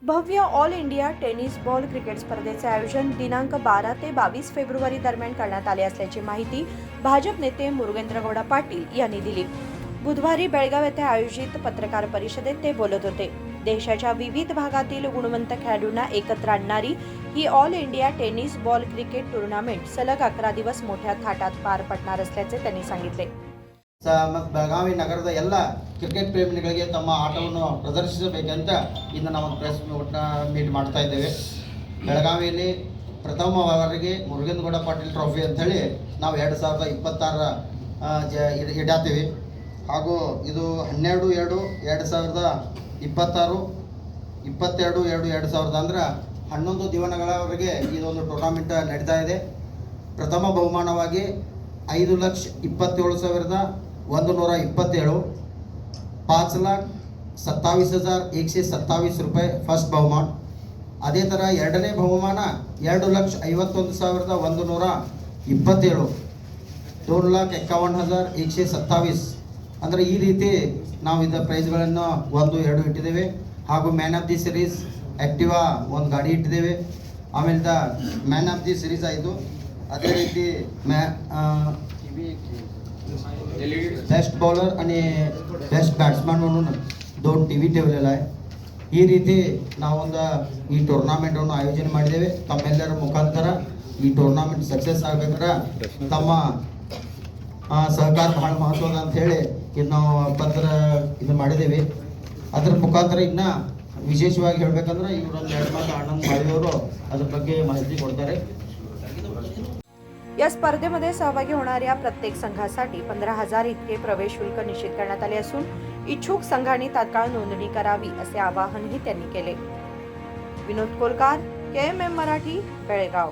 भव्य all India tennis ball cricket स्पर्धेचे आयोजन दिनांक 12 ते 22 फेब्रुवारी दरम्यान करण्यात आले असल्याची माहिती भाजप नेते मुरुगेंद्रगौडा पाटील यांनी दिली। बुधवारी बेळगाव येथे आयोजित पत्रकार परिषदेत ते बोलत होते। देशाच्या विविध भागातील गुणवंत खेळाडूंना एकत्र आणणारी ही all India tennis ball cricket tournament सलग 11 दिवस मोठ्या थाटात पार पडणार असल्याचे त्यांनी सांगितले। ಬೆಳಗಾವಿ ನಗರದ ಎಲ್ಲ ಕ್ರಿಕೆಟ್ ಪ್ರೇಮಿಗಳಿಗೆ ತಮ್ಮ ಆಟವನ್ನು ಪ್ರದರ್ಶಿಸಬೇಕಂತ ಇಂದು ನಾವು ಪ್ರೆಸ್ ಮೀಟ್ ಮಾಡ್ತಾ ಇದ್ದೇವೆ। ಬೆಳಗಾವಿಯಲ್ಲಿ ಪ್ರಥಮವಾಗಿ ಮುರುಗೇಂದ್ರಗೌಡ ಪಾಟೀಲ್ ಟ್ರೋಫಿ ಅಂತೇಳಿ ನಾವು 2026 ಇಡಾತೀವಿ ಹಾಗೂ ಇದು 12/2/2026 22/2/2000 ಅಂದ್ರೆ 11 ದಿನಗಳವರೆಗೆ ಇದೊಂದು ಟೂರ್ನಾಮೆಂಟ್ ನಡೀತಾ ಇದೆ। ಪ್ರಥಮ ಬಹುಮಾನವಾಗಿ 5,27,127 5,27,127 रुपये फर्स्ट बहुमान। अदे तरह ಎರಡನೇ ಬಹುಮಾನ 2,51,127 2,51,127 ಅಂದರೆ ಈ ರೀತಿ ನಾವು ಇದರ ಪ್ರೈಸ್ಗಳನ್ನು 1 2 ಇಟ್ಟಿದ್ದೇವೆ ಹಾಗೂ man of the series Activa ಒಂದು ಗಾಡಿ ಇಟ್ಟಿದ್ದೇವೆ। ಆಮೇಲೆ ಮ್ಯಾನ್ ಆಫ್ ದಿ ಸೀರೀಸ್ ಆಯಿತು। ಅದೇ ರೀತಿ बेस्ट बॉलर आणि बेस्ट बॅट्समॅन म्हणून 2 TV ठेवलेला आहे। ಈ ರೀತಿ ನಾವೊಂದು ಈ ಟೂರ್ನಾಮೆಂಟ್ ಅನ್ನು ಆಯೋಜನೆ ಮಾಡಿದ್ದೇವೆ। ತಮ್ಮೆಲ್ಲರ ಮುಖಾಂತರ ಈ ಟೂರ್ನಾಮೆಂಟ್ ಸಕ್ಸಸ್ ಆಗಬೇಕಾದ್ರೆ ತಮ್ಮ ಸಹಕಾರ ಬಹಳ ಮಹತ್ವದ ಅಂತ ಹೇಳಿ ಇದು ನಾವು ಪತ್ರ ಇದು ಮಾಡಿದ್ದೇವೆ। ಅದರ ಮುಖಾಂತರ ಇನ್ನು ವಿಶೇಷವಾಗಿ ಹೇಳಬೇಕಂದ್ರೆ ಇವರೊಂದು 2 ಮಾತು ಆನಂದ್ ಮಾಡಿದವರು ಅದರ ಬಗ್ಗೆ ಮಾಹಿತಿ ಕೊಡ್ತಾರೆ। या स्पर्धेमध्ये सहभागी होणाऱ्या प्रत्येक संघासाठी 15,000 इतके प्रवेश शुल्क निश्चित करण्यात आले असून इच्छुक संघांनी तात्काळ नोंदणी करावी असे आवाहनही त्यांनी केले। विनोद कोलकार, KMM मराठी, बेळगाव।